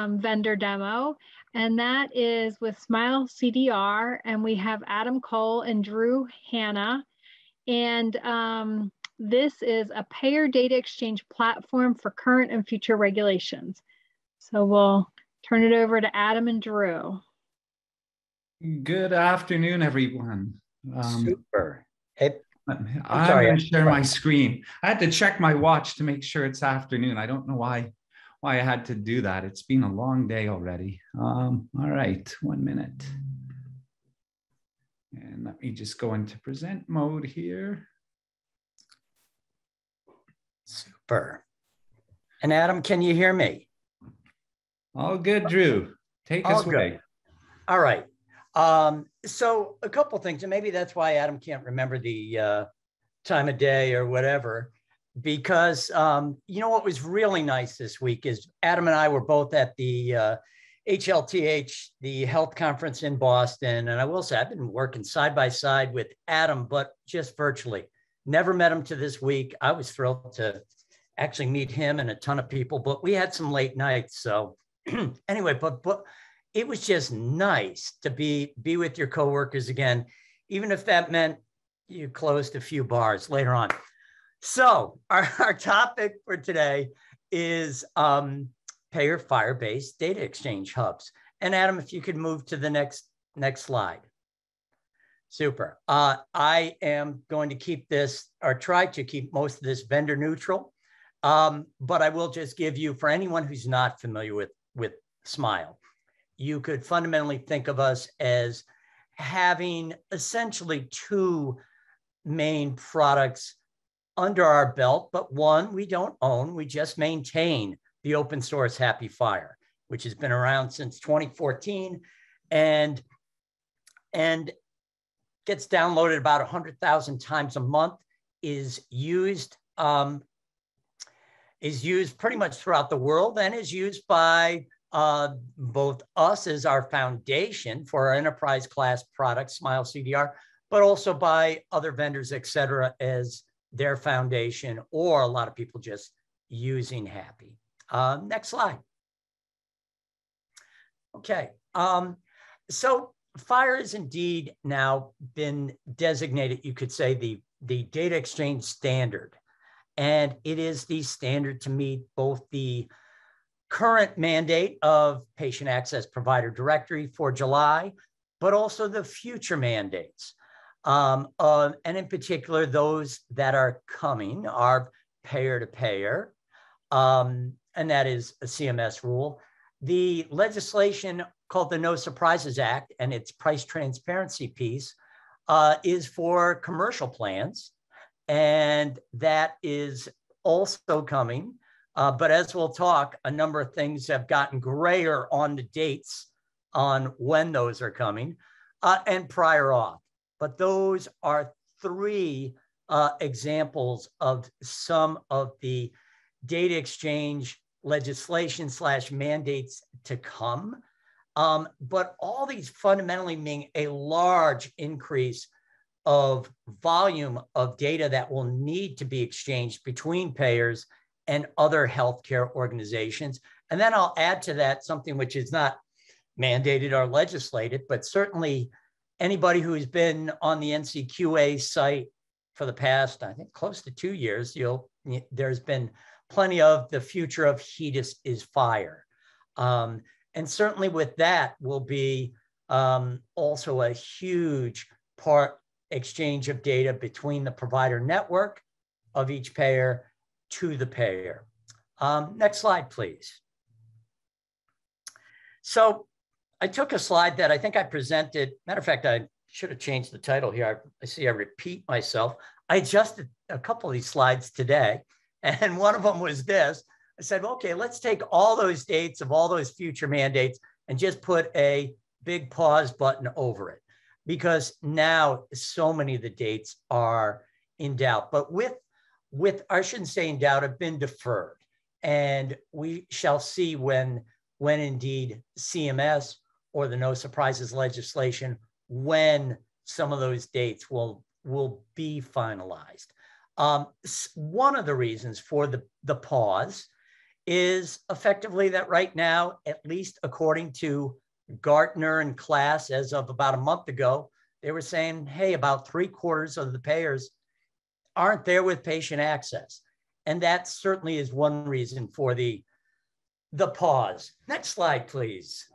vendor demo, and that is with Smile CDR, and we have Adam Cole and Drew Hanna. And this is a payer data exchange platform for current and future regulations. So we'll turn it over to Adam and Drew. Good afternoon, everyone. Super. Hey, I'm going to share my screen. I had to check my watch to make sure it's afternoon. I don't know why I had to do that. It's been a long day already. All right, 1 minute. And let me just go into present mode here. Super. And Adam, can you hear me? All good, Drew. Take us away. All right. So a couple things, and maybe that's why Adam can't remember the time of day or whatever, because you know what was really nice this week is Adam and I were both at the HLTH, the health conference in Boston. And I will say I've been working side by side with Adam, but just virtually. Never met him to this week. I was thrilled to actually meet him and a ton of people, but we had some late nights. So anyway, but it was just nice to be with your coworkers again, even if that meant you closed a few bars later on. So our topic for today is payer FHIR-based data exchange hubs. And Adam, if you could move to the next slide. Super. I am going to keep this, or try to keep most of this vendor neutral, but I will just give you, for anyone who's not familiar with Smile, you could fundamentally think of us as having essentially two main products under our belt, but one we don't own, we just maintain, the open source Happyfire, which has been around since 2014 and gets downloaded about 100,000 times a month, is used pretty much throughout the world, and is used by both us as our foundation for our enterprise class product, Smile CDR, but also by other vendors, et cetera, as their foundation, or a lot of people just using Happy. Next slide. Okay, so FHIR has indeed now been designated, you could say, the data exchange standard. And it is the standard to meet both the current mandate of patient access provider directory for July, but also the future mandates. And in particular, those that are coming are payer to payer, and that is a CMS rule. The legislation called the No Surprises Act and its price transparency piece is for commercial plans, and that is also coming. But as we'll talk, a number of things have gotten grayer on the dates on when those are coming, and prior auth. But those are three examples of some of the data exchange legislation / mandates to come. But all these fundamentally mean a large increase of volume of data that will need to be exchanged between payers and other healthcare organizations. And then I'll add to that something which is not mandated or legislated, but certainly anybody who's been on the NCQA site for the past, I think, close to 2 years, there's been plenty of the future of HEDIS is FHIR. And certainly with that will be also a huge exchange of data between the provider network of each payer to the payer. Next slide, please. So I took a slide that I think I presented. Matter of fact, I should have changed the title here. I see I repeat myself. I adjusted a couple of these slides today, and one of them was this. I said, okay, let's take all those dates of all those future mandates and just put a big pause button over it, because now so many of the dates are in doubt. But I shouldn't say in doubt, have been deferred. And we shall see when indeed CMS or the No Surprises legislation, when some of those dates will be finalized. One of the reasons for the pause is effectively that right now, at least according to Gartner and Class, as of about a month ago, they were saying, hey, about 3/4 of the payers aren't there with patient access. And that certainly is one reason for the pause. Next slide, please.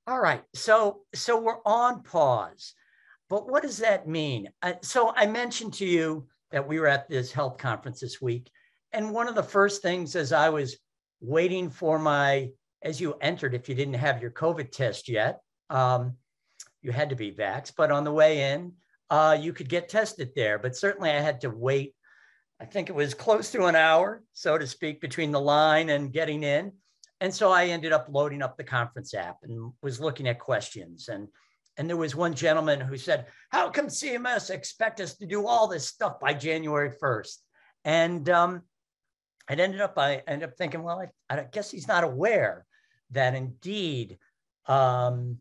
All right, so we're on pause, but what does that mean? So I mentioned to you that we were at this health conference this week, and one of the first things as I was waiting for as you entered, if you didn't have your COVID test yet, you had to be vaxxed, but on the way in, you could get tested there. But certainly I had to wait, I think it was close to an hour, so to speak, between the line and getting in. And so I ended up loading up the conference app and was looking at questions. And there was one gentleman who said, how come CMS expect us to do all this stuff by January 1st? And I ended up thinking, well, I guess he's not aware that indeed, some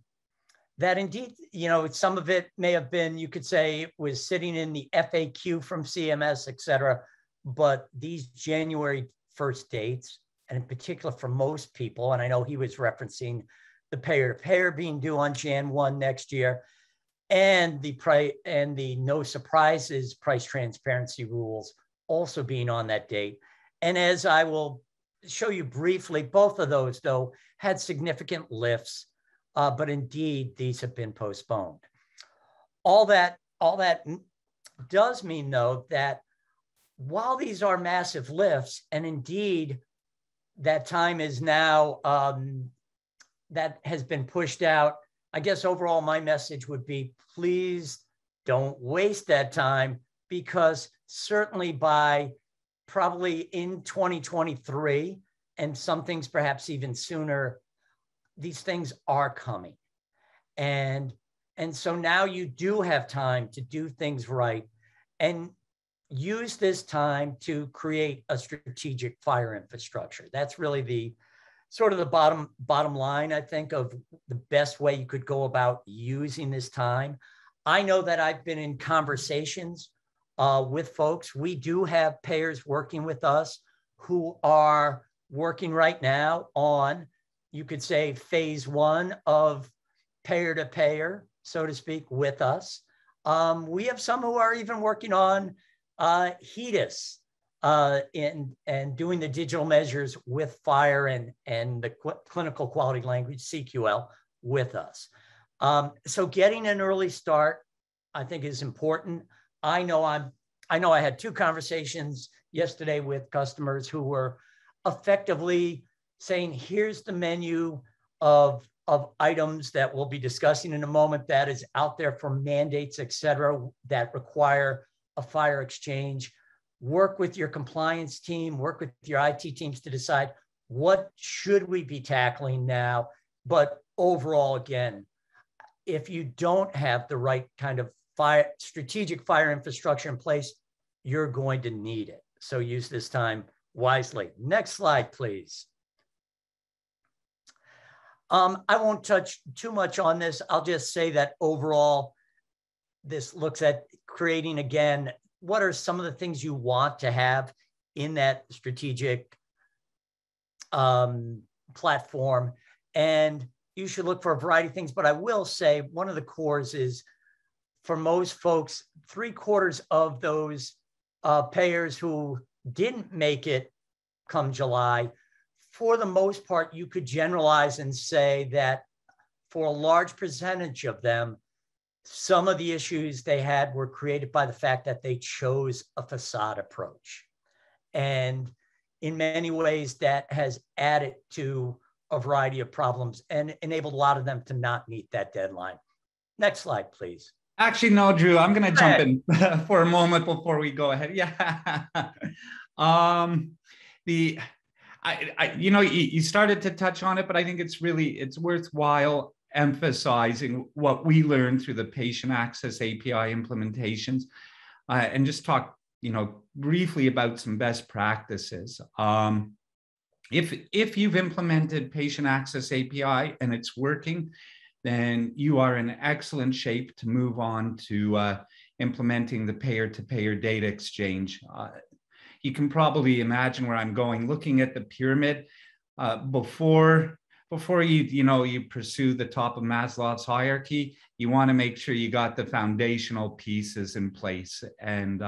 of it may have been, you could say it was sitting in the FAQ from CMS, et cetera. But these January 1st dates, and in particular for most people, and I know he was referencing the payer-to-payer being due on Jan 1 next year, and the no surprises price transparency rules also being on that date. And as I will show you briefly, both of those, though, had significant lifts, but indeed, these have been postponed. All that does mean, though, that while these are massive lifts, and indeed, that time is now, that has been pushed out, I guess overall my message would be, please don't waste that time, because certainly by probably in 2023, and some things perhaps even sooner, these things are coming. And so now you do have time to do things right and use this time to create a strategic FHIR infrastructure. That's really the sort of the bottom line, I think, of the best way you could go about using this time. I know that I've been in conversations with folks. We do have payers working with us who are working right now on, you could say, phase 1 of payer to payer, so to speak, with us. We have some who are even working on HEDIS and doing the digital measures with FHIR and the clinical quality language, CQL, with us. So getting an early start, I think, is important. I know I had 2 conversations yesterday with customers who were effectively saying, here's the menu of items that we'll be discussing in a moment that is out there for mandates, et cetera, that require a FHIR exchange. Work with your compliance team, work with your IT teams to decide what should we be tackling now. But overall, again, if you don't have the right kind of strategic FHIR infrastructure in place, you're going to need it. So use this time wisely. Next slide, please. I won't touch too much on this. I'll just say that overall, this looks at creating, again, what are some of the things you want to have in that strategic platform? And you should look for a variety of things, but I will say one of the cores is, for most folks, 3/4 of those payers who didn't make it come July, for the most part, you could generalize and say that for a large percentage of them, some of the issues they had were created by the fact that they chose a facade approach. And in many ways, that has added to a variety of problems and enabled a lot of them to not meet that deadline. Next slide, please. Actually, no, Drew, I'm going to jump in for a moment before we go ahead. Yeah. You started to touch on it, but I think it's worthwhile emphasizing what we learned through the patient access API implementations, and just talk, briefly about some best practices. If you've implemented patient access API and it's working, then you are in excellent shape to move on to implementing the payer-to-payer data exchange. you can probably imagine where I'm going. Looking at the pyramid, before you pursue the top of Maslow's hierarchy, you want to make sure you got the foundational pieces in place. And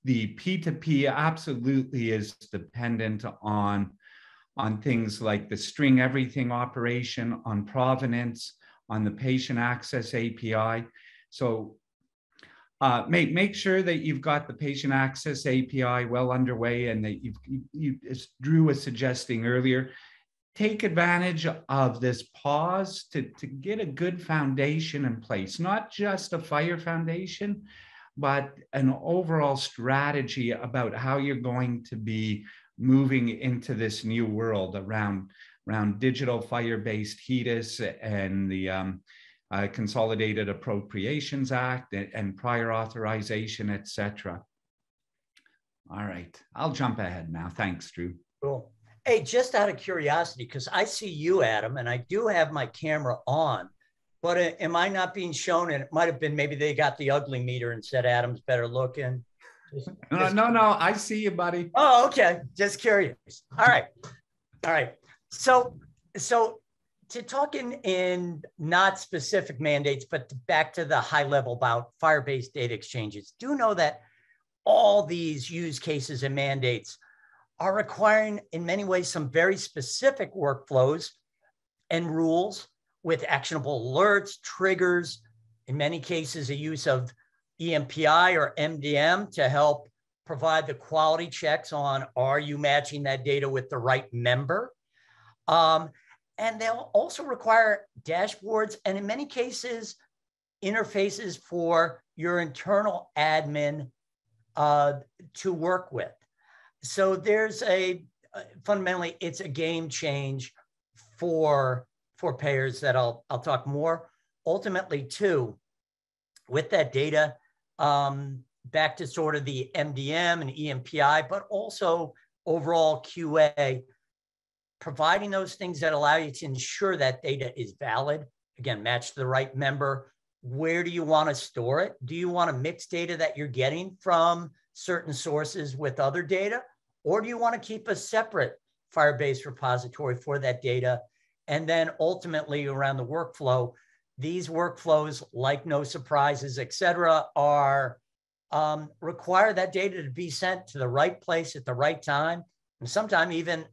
the P2P absolutely is dependent on things like the string everything operation, on provenance, on the patient access API. So make sure that you've got the patient access API well underway, and that you, as Drew was suggesting earlier, take advantage of this pause to get a good foundation in place, not just a FHIR foundation, but an overall strategy about how you're going to be moving into this new world around digital FHIR-based HEDIS and the Consolidated Appropriations Act and prior authorization, et cetera. All right, I'll jump ahead now. Thanks, Drew. Cool. Hey, just out of curiosity, because I see you, Adam, and I do have my camera on, but am I not being shown? And it might have been, maybe they got the ugly meter and said Adam's better looking. No, I see you, buddy. Oh, okay. Just curious. All right. So to talk in not specific mandates, but back to the high level about FHIR-based data exchanges, do know that all these use cases and mandates are requiring, in many ways, some very specific workflows and rules with actionable alerts, triggers, in many cases, a use of EMPI or MDM to help provide the quality checks on, are you matching that data with the right member? And they'll also require dashboards and, in many cases, interfaces for your internal admin to work with. So there's fundamentally, it's a game change for payers that I'll talk more. Ultimately, too, with that data, back to sort of the MDM and EMPI, but also overall QA, providing those things that allow you to ensure that data is valid. Again, match the right member. Where do you want to store it? Do you want to mix data that you're getting from certain sources with other data? Or do you want to keep a separate FHIR-based repository for that data? And then ultimately around the workflow, these workflows, like no surprises, et cetera, are require that data to be sent to the right place at the right time. And sometimes even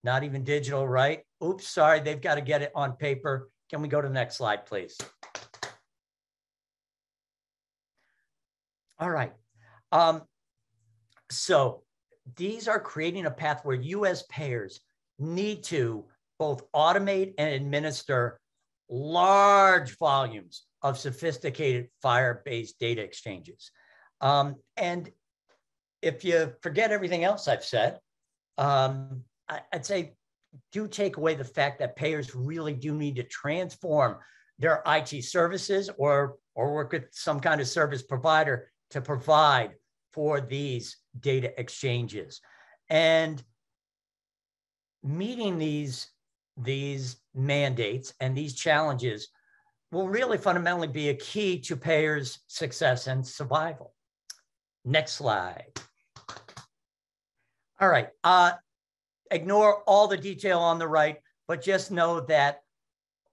not even digital, right? Oops, sorry, they've got to get it on paper. Can we go to the next slide, please? All right. So these are creating a path where US payers need to both automate and administer large volumes of sophisticated FHIR-based data exchanges. And if you forget everything else I've said, I'd say do take away the fact that payers really do need to transform their IT services or work with some kind of service provider to provide for these data exchanges. And meeting these mandates and these challenges will really fundamentally be a key to payers' success and survival. Next slide. All right. Ignore all the detail on the right, but just know that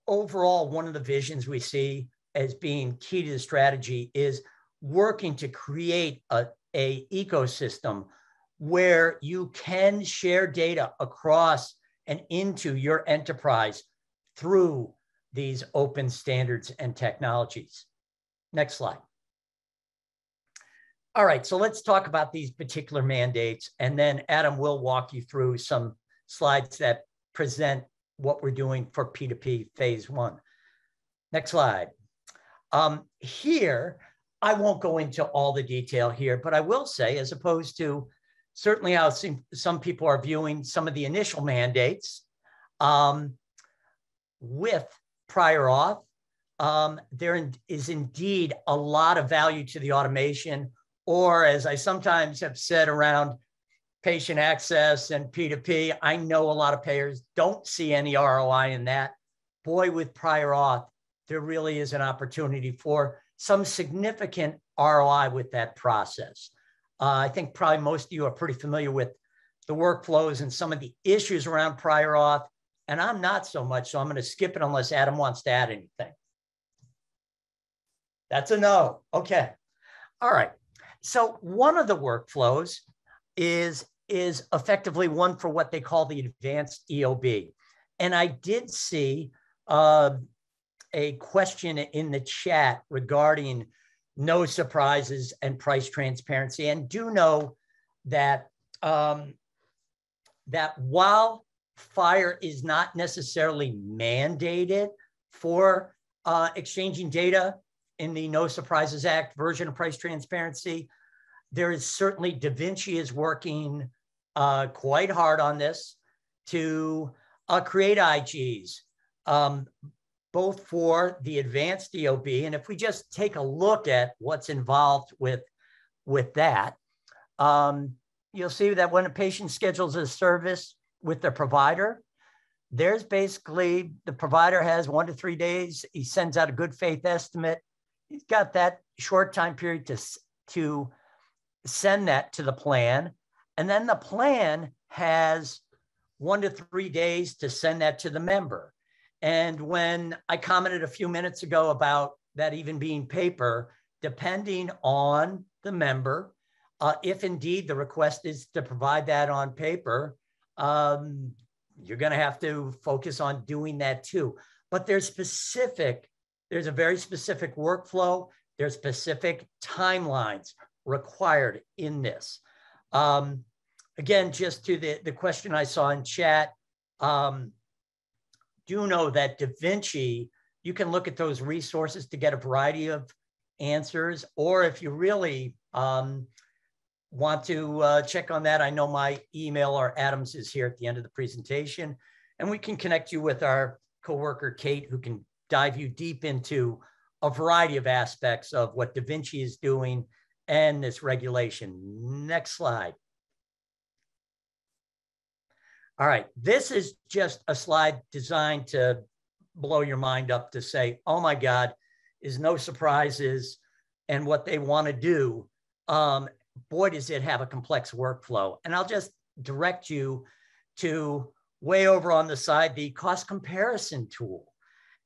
overall, one of the visions we see as being key to the strategy is working to create a ecosystem where you can share data across and into your enterprise through these open standards and technologies. Next slide. All right, so let's talk about these particular mandates, and then Adam will walk you through some slides that present what we're doing for P2P phase 1. Next slide. Here, I won't go into all the detail here, but I will say, as opposed to certainly how some people are viewing some of the initial mandates with prior auth, there is indeed a lot of value to the automation, or as I sometimes have said around patient access and P2P, I know a lot of payers don't see any ROI in that. Boy, with prior auth, there really is an opportunity for some significant ROI with that process. I think probably most of you are pretty familiar with the workflows and some of the issues around prior auth, and I'm not so much, so I'm going to skip it unless Adam wants to add anything. That's a no. Okay. All right. So one of the workflows is effectively one for what they call the advanced EOB. And I did see a question in the chat regarding no surprises and price transparency. And do know that, that while FHIR is not necessarily mandated for exchanging data in the No Surprises Act version of price transparency, there is certainly DaVinci is working quite hard on this to create IGs, both for the advanced EOB. And if we just take a look at what's involved with that, you'll see that when a patient schedules a service with the provider, there's basically the provider has 1 to 3 days. He sends out a good faith estimate. He's got that short time period to send that to the plan. And then the plan has 1 to 3 days to send that to the member. And when I commented a few minutes ago about that even being paper, depending on the member, if indeed the request is to provide that on paper, you're going to have to focus on doing that too. But there's a very specific workflow. There's specific timelines required in this. Again, just to the question I saw in chat, do know that DaVinci, you can look at those resources to get a variety of answers, or if you really want to check on that, I know my email or Adam's is here at the end of the presentation, and we can connect you with our coworker, Kate, who can dive you deep into a variety of aspects of what DaVinci is doing and this regulation. Next slide. All right, this is just a slide designed to blow your mind up, to say, oh my God, is No Surprises and what they want to do. Boy, does it have a complex workflow. And I'll just direct you to way over on the side, the cost comparison tool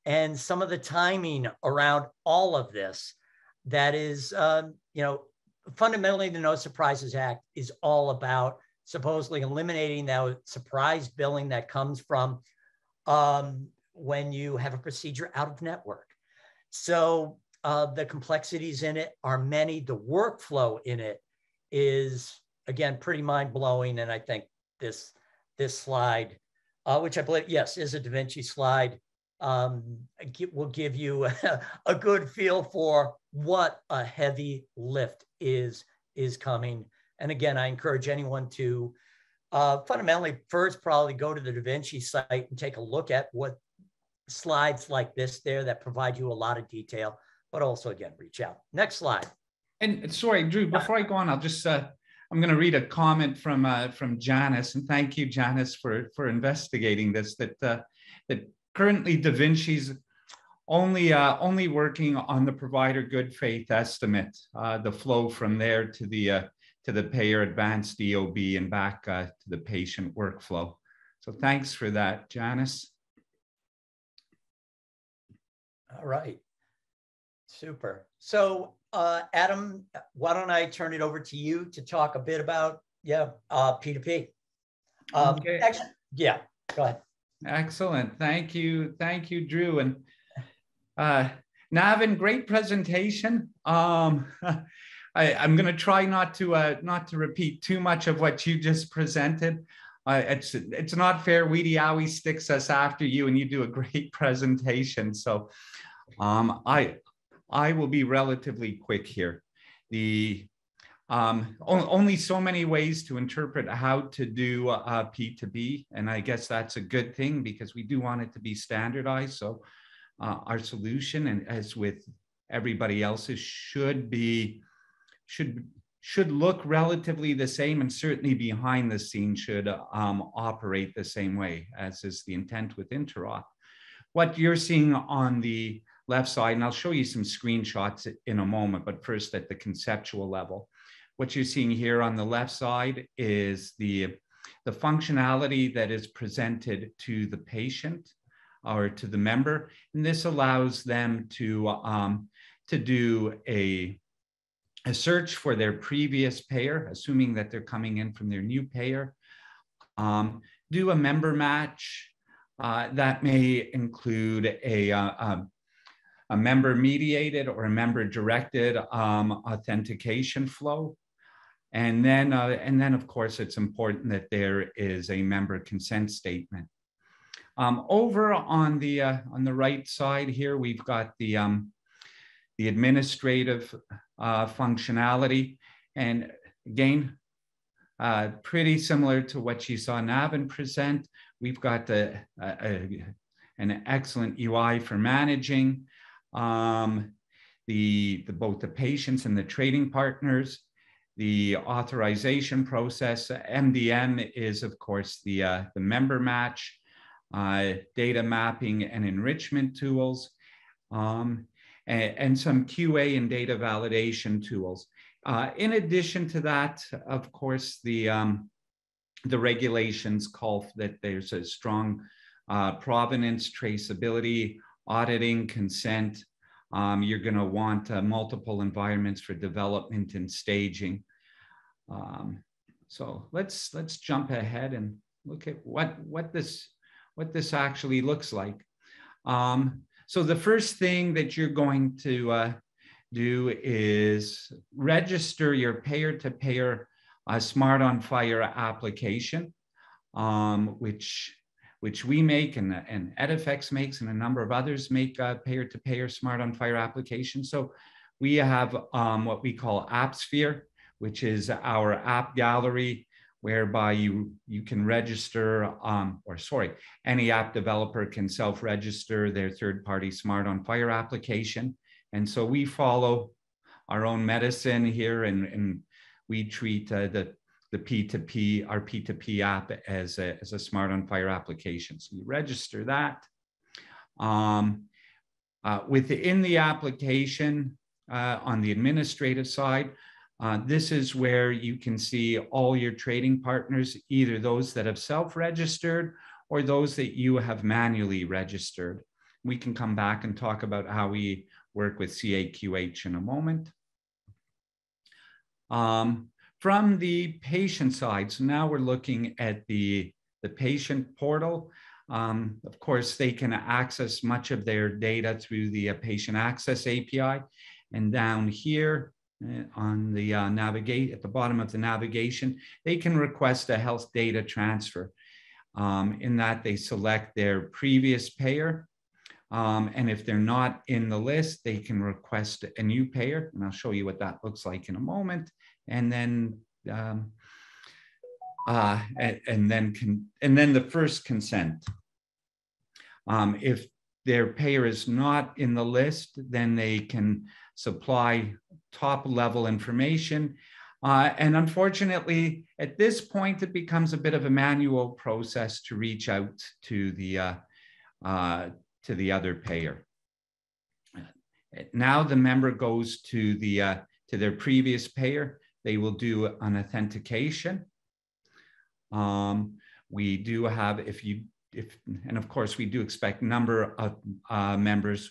and some of the timing around all of this. That is, fundamentally the No Surprises Act is all about supposedly eliminating that surprise billing that comes from when you have a procedure out of network. So the complexities in it are many. The workflow in it is, again, pretty mind-blowing. And I think this slide, which I believe, yes, is a DaVinci slide, will give you a good feel for what a heavy lift is coming. And again, I encourage anyone to fundamentally first probably go to the DaVinci site and take a look at what slides like this there that provide you a lot of detail, but also, again, reach out. Next slide. And sorry, Drew, before I go on, I'll just, I'm going to read a comment from Janice, and thank you, Janice, for investigating this, that currently DaVinci's only working on the provider good faith estimate, the flow from there to the payer advanced EOB and back to the patient workflow. So thanks for that, Janice. All right, super. So Adam, why don't I turn it over to you to talk a bit about, P2P. Okay. Actually, yeah, go ahead. Excellent, thank you, Drew. And Navin, great presentation. I'm going to try not to repeat too much of what you just presented. It's not fair. WEDI always sticks us after you, and you do a great presentation. So I will be relatively quick here. The only so many ways to interpret how to do P2P, and I guess that's a good thing because we do want it to be standardized. So our solution, and as with everybody else's, should look relatively the same, and certainly behind the scenes should operate the same way, as is the intent with interauth. What you're seeing on the left side, and I'll show you some screenshots in a moment, but first at the conceptual level. what you're seeing here on the left side is the functionality that is presented to the patient or to the member. And this allows them to do a search for their previous payer, assuming that they're coming in from their new payer, do a member match. That may include a member-mediated or a member-directed authentication flow. And then, of course, it's important that there is a member consent statement. Over on the right side here, we've got the administrative functionality. And again, pretty similar to what you saw Navin present. We've got an excellent UI for managing both the patients and the trading partners. The authorization process, MDM, is of course the member match, data mapping and enrichment tools, and some QA and data validation tools. In addition to that, of course, the regulations call that there's a strong provenance, traceability, auditing, consent. You're going to want multiple environments for development and staging. So let's jump ahead and look at what this actually looks like. So the first thing that you're going to do is register your payer-to-payer Smart on FHIR application, which we make and Edifex makes and a number of others make payer-to-payer Smart on FHIR applications. So we have what we call FHIR, which is our app gallery, whereby you can register, any app developer can self-register their third-party Smart on FHIR application. And so we follow our own medicine here, and we treat the P2P, our P2P app as a Smart on FHIR application. So you register that. Within the application, on the administrative side, this is where you can see all your trading partners, either those that have self-registered or those that you have manually registered. We can come back and talk about how we work with CAQH in a moment. From the patient side, so now we're looking at the patient portal. Of course, they can access much of their data through the patient access API. And down here on the at the bottom of the navigation, they can request a health data transfer. In that they select their previous payer. And if they're not in the list, they can request a new payer. And I'll show you what that looks like in a moment. And then the first consent. If their payer is not in the list, then they can supply top level information. And unfortunately, at this point, it becomes a bit of a manual process to reach out to the other payer. Now the member goes to their previous payer. They will do an authentication. We do have, and of course we do expect a number of members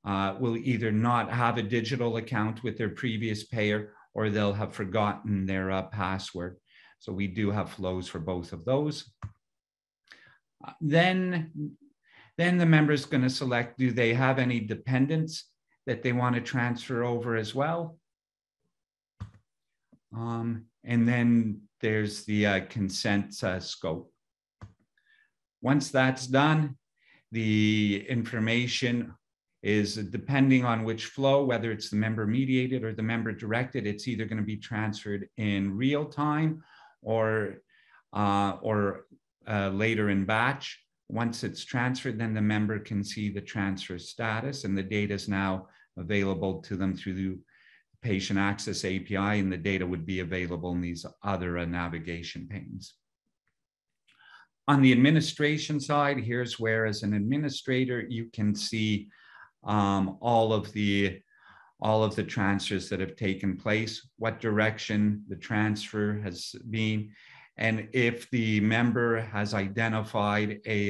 will either not have a digital account with their previous payer, or they'll have forgotten their password. So we do have flows for both of those. Then the member is going to select, do they have any dependents that they want to transfer over as well? And then there's the consent scope. Once that's done, the information is, depending on which flow, whether it's the member mediated or the member directed, it's either going to be transferred in real time or later in batch. Once it's transferred, then the member can see the transfer status, and the data is now available to them through the patient access API, and the data would be available in these other navigation panes. On the administration side, here's where, as an administrator, you can see all of the all of the transfers that have taken place, what direction the transfer has been, and if the member has identified a,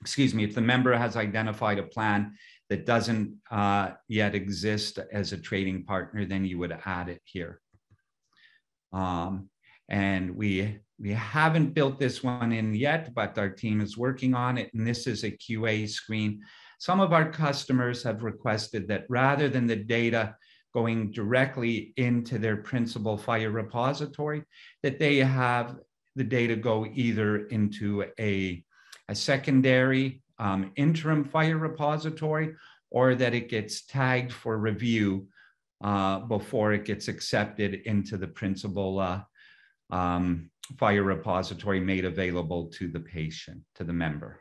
if the member has identified a plan that doesn't yet exist as a trading partner, then you would add it here. And we haven't built this one in yet, but our team is working on it. And this is a QA screen. Some of our customers have requested that rather than the data going directly into their principal FHIR repository, that they have the data go either into a secondary interim FHIR repository, or that it gets tagged for review before it gets accepted into the principal FHIR repository made available to the patient, to the member.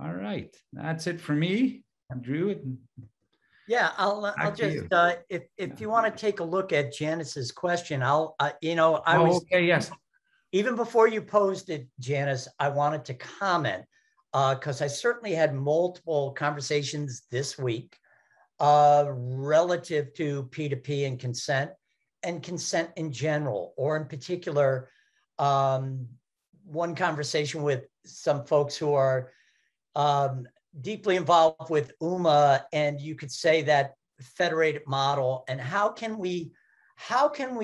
All right, that's it for me, Drew. Yeah, I'll just if you want to take a look at Janice's question, yes. Even before you posed it, Janice, I wanted to comment because I certainly had multiple conversations this week relative to P2P and consent in general, or in particular, one conversation with some folks who are deeply involved with UMA, and you could say that federated model, and how can we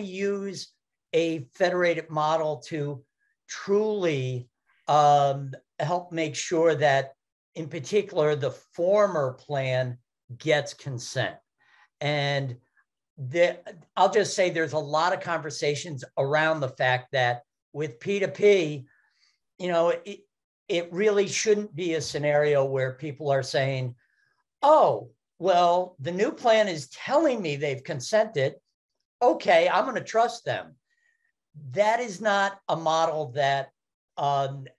use a federated model to truly help make sure that, in particular, the former plan gets consent. And I'll just say there's a lot of conversations around the fact that with P2P, it really shouldn't be a scenario where people are saying, oh, well, the new plan is telling me they've consented. Okay, I'm going to trust them. That is not a model that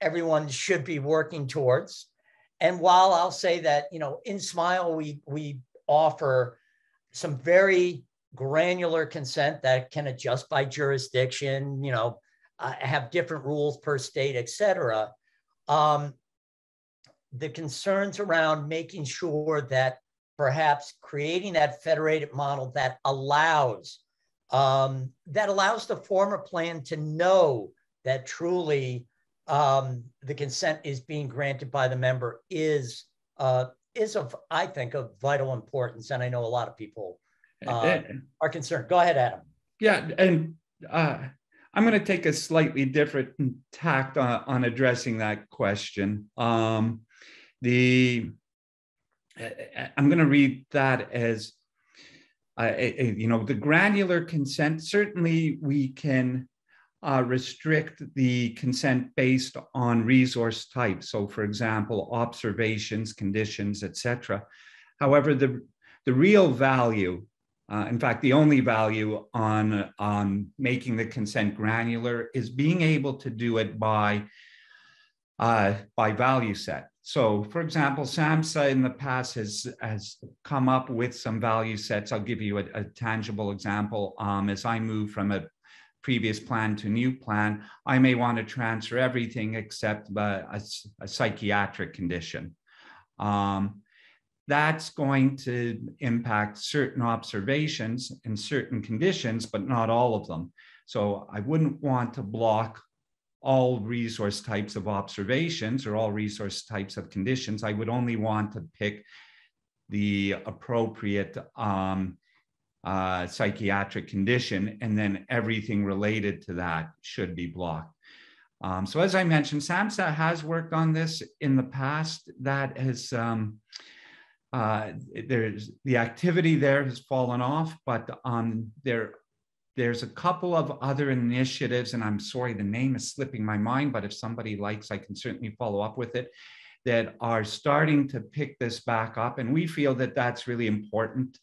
everyone should be working towards. And while I'll say that, in Smile, we offer some very granular consent that can adjust by jurisdiction, have different rules per state, et cetera. The concerns around making sure that perhaps creating that federated model that allows the former plan to know that truly the consent is being granted by the member is of, I think, of vital importance. And I know a lot of people are concerned. Go ahead, Adam. Yeah, and I'm going to take a slightly different tact on addressing that question. I'm going to read that as, the granular consent. Certainly, we can restrict the consent based on resource type. So, for example, observations, conditions, etc. However, the real value, in fact, the only value on making the consent granular is being able to do it by value set. So, for example, SAMHSA in the past has come up with some value sets. I'll give you a tangible example. As I move from a previous plan to new plan, I may want to transfer everything except a psychiatric condition. That's going to impact certain observations and certain conditions, but not all of them. So I wouldn't want to block all resource types of observations or all resource types of conditions. I would only want to pick the appropriate psychiatric condition, and then everything related to that should be blocked. So as I mentioned, SAMHSA has worked on this in the past. That has there's the activity there has fallen off, but there's a couple of other initiatives, and I'm sorry, the name is slipping my mind, but if somebody likes, I can certainly follow up with it, that are starting to pick this back up. And we feel that that's really important.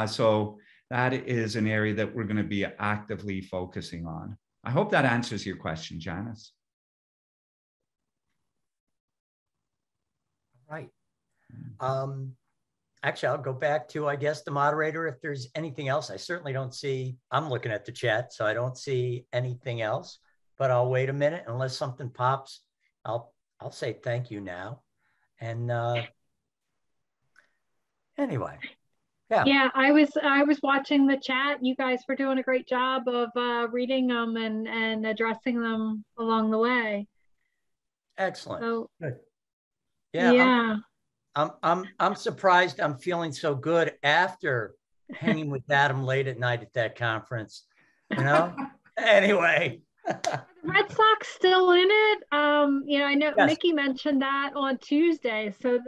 So that is an area that we're going to be actively focusing on. I hope that answers your question, Janice. Right. Actually, I'll go back to, I guess, the moderator. If there's anything else, I certainly don't see, I'm looking at the chat, so I don't see anything else, but I'll wait a minute. Unless something pops, I'll say thank you now. And anyway, Yeah, I was watching the chat. You guys were doing a great job of reading them and addressing them along the way. Excellent. So, good. Yeah. I'm surprised I'm feeling so good after hanging with Adam late at night at that conference. You know. Anyway. The Red Sox still in it? I know Yes. Mickey mentioned that on Tuesday. So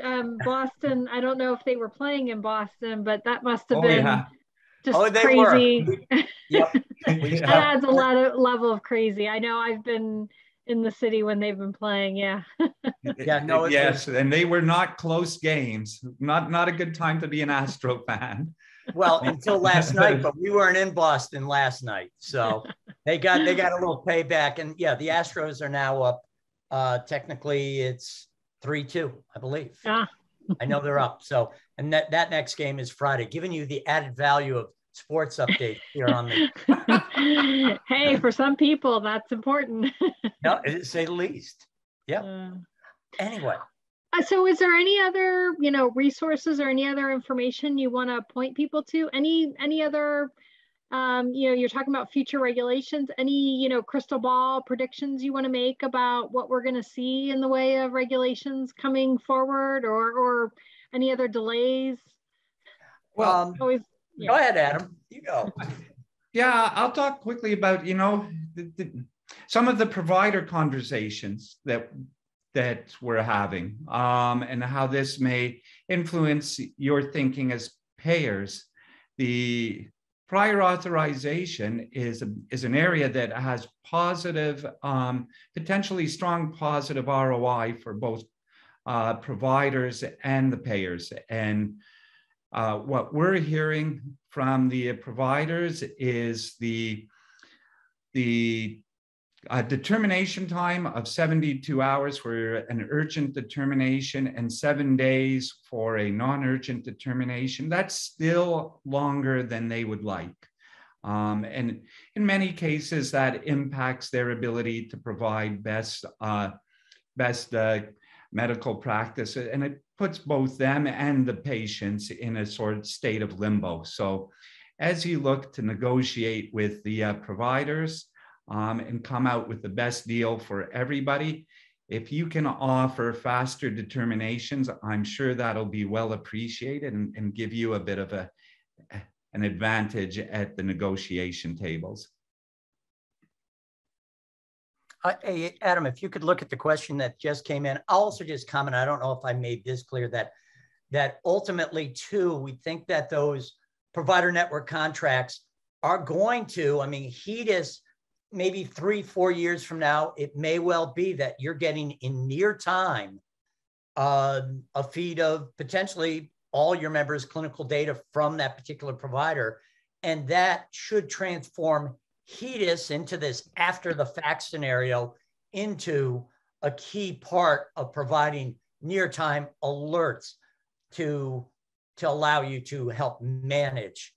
Boston, I don't know if they were playing in Boston, but that must have been just they crazy. were. Yep. That adds a lot of level of crazy. I know I've been in the city when they've been playing. Yeah. Yeah. No. Yes, and they were not close games. Not a good time to be an Astro fan. Well, until last night, but we weren't in Boston last night, so they got a little payback. And yeah, the Astros are now up. Technically, it's 3-2, I believe. Yeah. I know they're up. So, and that next game is Friday, giving you the added value of sports updates here on the. Hey, for some people, that's important. No, to say the least. Yeah. Anyway. So is there any other, resources or any other information you want to point people to? Any other, you're talking about future regulations, any, crystal ball predictions you want to make about what we're going to see in the way of regulations coming forward or any other delays? Well, Go ahead, Adam. You go. Yeah, I'll talk quickly about, some of the provider conversations that we're having and how this may influence your thinking as payers. The prior authorization is an area that has positive, potentially strong positive ROI for both providers and the payers. And what we're hearing from the providers is the determination time of 72 hours for an urgent determination and 7 days for a non-urgent determination. That's still longer than they would like. And in many cases, that impacts their ability to provide best medical practice. And it puts both them and the patients in a sort of state of limbo. So as you look to negotiate with the providers, and come out with the best deal for everybody. If you can offer faster determinations, I'm sure that'll be well appreciated and give you a bit of an advantage at the negotiation tables. Hey, Adam, if you could look at the question that just came in. I'll also just comment, I don't know if I made this clear, that ultimately too, we think that those provider network contracts are going to, HEDIS, maybe 3-4 years from now, it may well be that you're getting in near time a feed of potentially all your members' clinical data from that particular provider. And that should transform HEDIS into this after the fact scenario into a key part of providing near time alerts to allow you to help manage